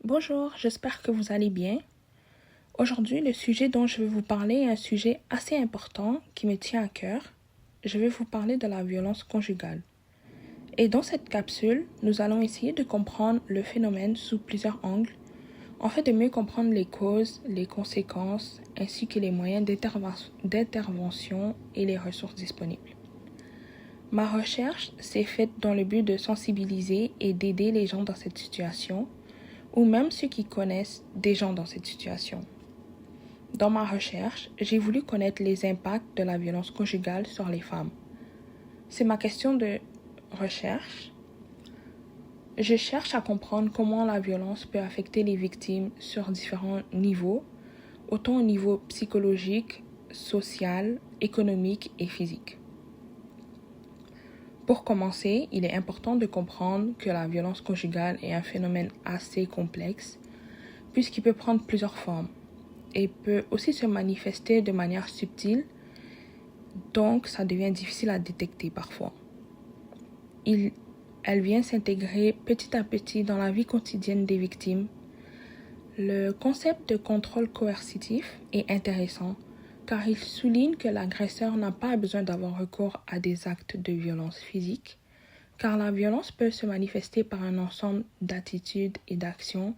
Bonjour, j'espère que vous allez bien. Aujourd'hui, le sujet dont je vais vous parler est un sujet assez important qui me tient à cœur. Je vais vous parler de la violence conjugale. Et dans cette capsule, nous allons essayer de comprendre le phénomène sous plusieurs angles, afin de mieux comprendre les causes, les conséquences, ainsi que les moyens d'intervention et les ressources disponibles. Ma recherche s'est faite dans le but de sensibiliser et d'aider les gens dans cette situation, ou même ceux qui connaissent des gens dans cette situation. Dans ma recherche, j'ai voulu connaître les impacts de la violence conjugale sur les femmes. C'est ma question de recherche. Je cherche à comprendre comment la violence peut affecter les victimes sur différents niveaux, autant au niveau psychologique, social, économique et physique. Pour commencer, il est important de comprendre que la violence conjugale est un phénomène assez complexe, puisqu'il peut prendre plusieurs formes et peut aussi se manifester de manière subtile, donc ça devient difficile à détecter parfois. Elle vient s'intégrer petit à petit dans la vie quotidienne des victimes. Le concept de contrôle coercitif est intéressant car il souligne que l'agresseur n'a pas besoin d'avoir recours à des actes de violence physique, car la violence peut se manifester par un ensemble d'attitudes et d'actions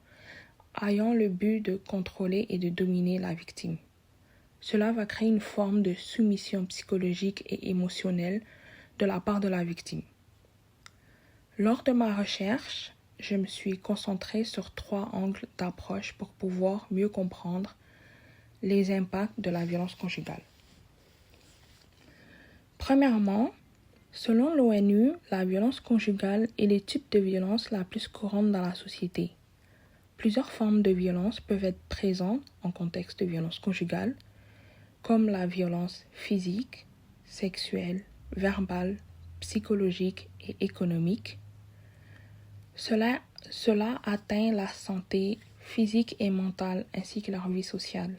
ayant le but de contrôler et de dominer la victime. Cela va créer une forme de soumission psychologique et émotionnelle de la part de la victime. Lors de ma recherche, je me suis concentrée sur 3 angles d'approche pour pouvoir mieux comprendre les impacts de la violence conjugale. Premièrement, selon l'ONU, la violence conjugale est le type de violence la plus courante dans la société. Plusieurs formes de violence peuvent être présentes en contexte de violence conjugale, comme la violence physique, sexuelle, verbale, psychologique et économique. Cela atteint la santé physique et mentale ainsi que leur vie sociale.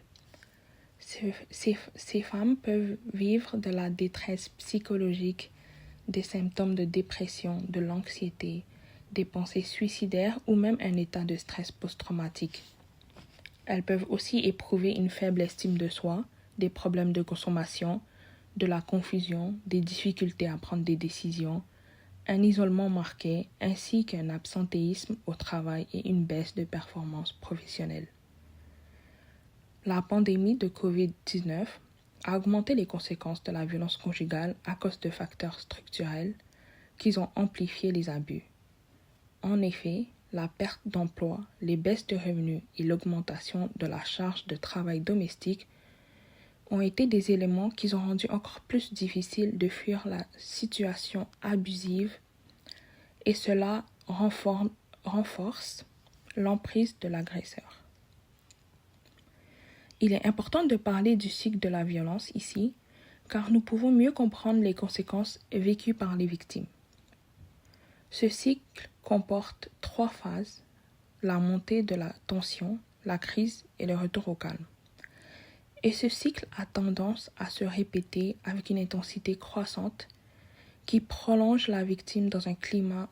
Ces femmes peuvent vivre de la détresse psychologique, des symptômes de dépression, de l'anxiété, des pensées suicidaires ou même un état de stress post-traumatique. Elles peuvent aussi éprouver une faible estime de soi, des problèmes de consommation, de la confusion, des difficultés à prendre des décisions, un isolement marqué ainsi qu'un absentéisme au travail et une baisse de performance professionnelle. La pandémie de COVID-19 a augmenté les conséquences de la violence conjugale à cause de facteurs structurels qui ont amplifié les abus. En effet, la perte d'emploi, les baisses de revenus et l'augmentation de la charge de travail domestique ont été des éléments qui ont rendu encore plus difficile de fuir la situation abusive et cela renforce l'emprise de l'agresseur. Il est important de parler du cycle de la violence ici, car nous pouvons mieux comprendre les conséquences vécues par les victimes. Ce cycle comporte 3 phases, la montée de la tension, la crise et le retour au calme. Et ce cycle a tendance à se répéter avec une intensité croissante qui prolonge la victime dans un climat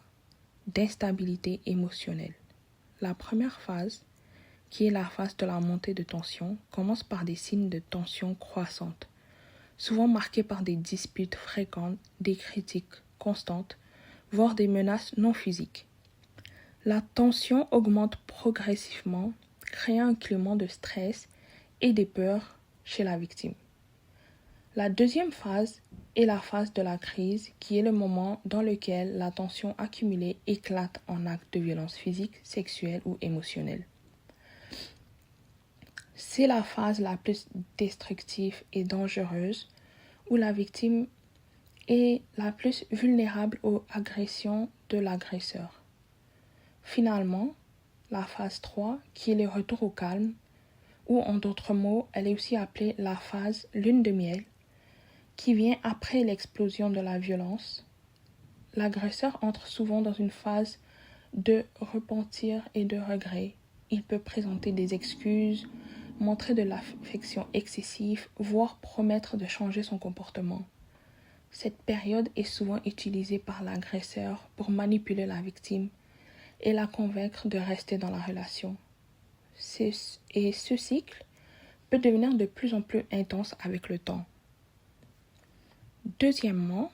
d'instabilité émotionnelle. La première phase, qui est la phase de la montée de tension, commence par des signes de tension croissante, souvent marqués par des disputes fréquentes, des critiques constantes, voire des menaces non physiques. La tension augmente progressivement, créant un climat de stress et de peur chez la victime. La deuxième phase est la phase de la crise, qui est le moment dans lequel la tension accumulée éclate en actes de violence physique, sexuelle ou émotionnelle. C'est la phase la plus destructive et dangereuse, où la victime est la plus vulnérable aux agressions de l'agresseur. Finalement, la phase 3, qui est le retour au calme, ou en d'autres mots, elle est aussi appelée la phase lune de miel, qui vient après l'explosion de la violence. L'agresseur entre souvent dans une phase de repentir et de regret. Il peut présenter des excuses, montrer de l'affection excessive, voire promettre de changer son comportement. Cette période est souvent utilisée par l'agresseur pour manipuler la victime et la convaincre de rester dans la relation. Et ce cycle peut devenir de plus en plus intense avec le temps. Deuxièmement,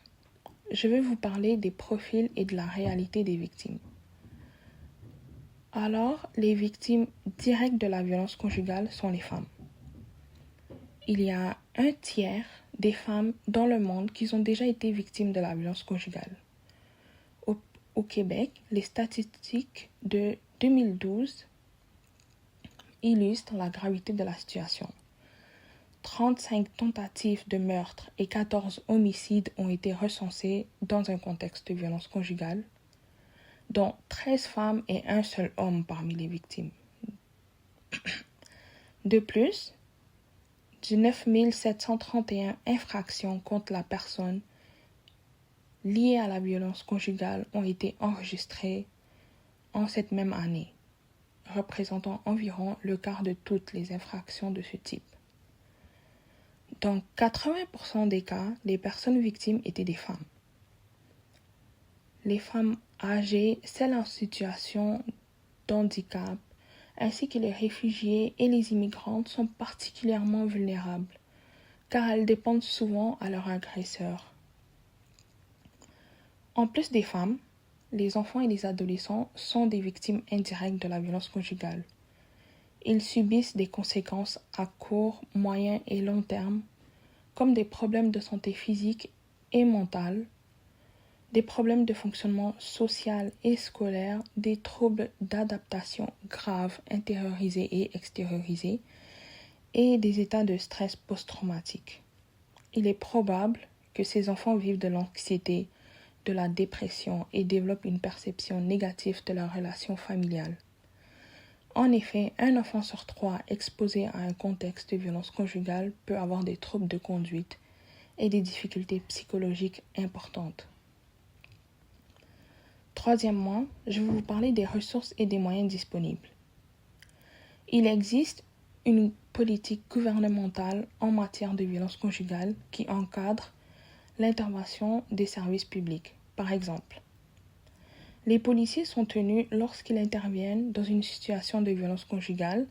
je vais vous parler des profils et de la réalité des victimes. Alors, les victimes directes de la violence conjugale sont les femmes. Il y a 1/3 des femmes dans le monde qui ont déjà été victimes de la violence conjugale. Au Québec, les statistiques de 2012 illustrent la gravité de la situation. 35 tentatives de meurtre et 14 homicides ont été recensés dans un contexte de violence conjugale, dont 13 femmes et un seul homme parmi les victimes. De plus, 19 731 infractions contre la personne liées à la violence conjugale ont été enregistrées en cette même année, représentant environ le quart de toutes les infractions de ce type. Dans 80% des cas, les personnes victimes étaient des femmes. Les femmes âgées, celles en situation d'handicap, ainsi que les réfugiés et les immigrantes sont particulièrement vulnérables, car elles dépendent souvent à leur agresseur. En plus des femmes, les enfants et les adolescents sont des victimes indirectes de la violence conjugale. Ils subissent des conséquences à court, moyen et long terme, comme des problèmes de santé physique et mentale, des problèmes de fonctionnement social et scolaire, des troubles d'adaptation graves intériorisés et extériorisés, et des états de stress post-traumatique. Il est probable que ces enfants vivent de l'anxiété, de la dépression et développent une perception négative de leur relation familiale. En effet, un enfant sur 3 exposé à un contexte de violence conjugale peut avoir des troubles de conduite et des difficultés psychologiques importantes. Troisièmement, je vais vous parler des ressources et des moyens disponibles. Il existe une politique gouvernementale en matière de violence conjugale qui encadre l'intervention des services publics. Par exemple, les policiers sont tenus, lorsqu'ils interviennent dans une situation de violence conjugale,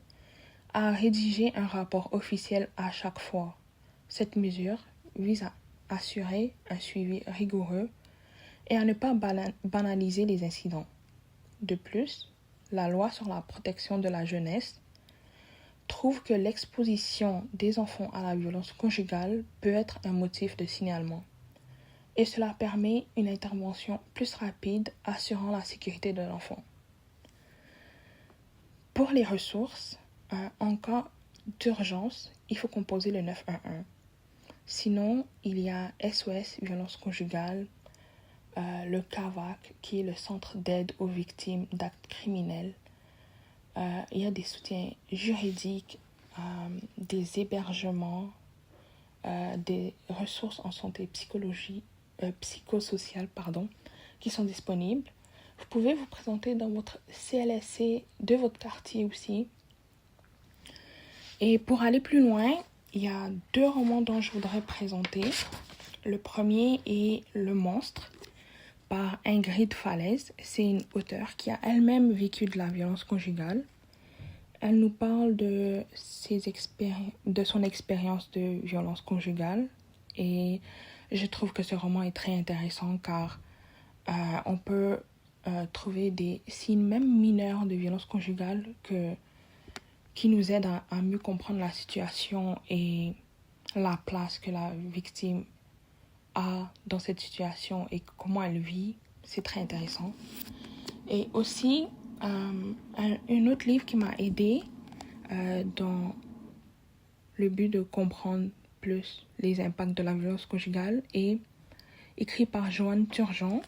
à rédiger un rapport officiel à chaque fois. Cette mesure vise à assurer un suivi rigoureux et à ne pas banaliser les incidents. De plus, la loi sur la protection de la jeunesse trouve que l'exposition des enfants à la violence conjugale peut être un motif de signalement. Et cela permet une intervention plus rapide, assurant la sécurité de l'enfant. Pour les ressources, en cas d'urgence, il faut composer le 911. Sinon, il y a SOS Violence Conjugale, le CAVAC, qui est le Centre d'aide aux victimes d'actes criminels. Il y a des soutiens juridiques, des hébergements, des ressources en santé psychosociale, qui sont disponibles. Vous pouvez vous présenter dans votre CLSC de votre quartier aussi. Et pour aller plus loin, il y a 2 romans dont je voudrais présenter. Le premier est Le Monstre par Ingrid Falaise. C'est une auteure qui a elle-même vécu de la violence conjugale. Elle nous parle de son expérience de violence conjugale et je trouve que ce roman est très intéressant car on peut trouver des signes même mineurs de violence conjugale qui nous aident à mieux comprendre la situation et la place que la victime a dans cette situation et comment elle vit. C'est très intéressant. Et aussi, un autre livre qui m'a aidée dans le but de comprendre plus les impacts de la violence conjugale est écrit par Joanne Turgeon,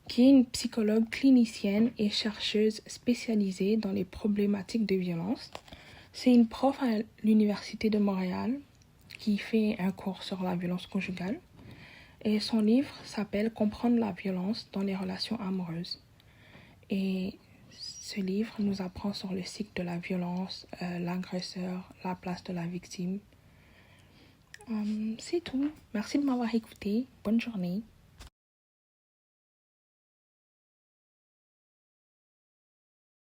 qui est une psychologue clinicienne et chercheuse spécialisée dans les problématiques de violence. C'est une prof à l'Université de Montréal qui fait un cours sur la violence conjugale. Et son livre s'appelle « Comprendre la violence dans les relations amoureuses ». Et ce livre nous apprend sur le cycle de la violence, l'agresseur, la place de la victime. C'est tout. Merci de m'avoir écouté. Bonne journée.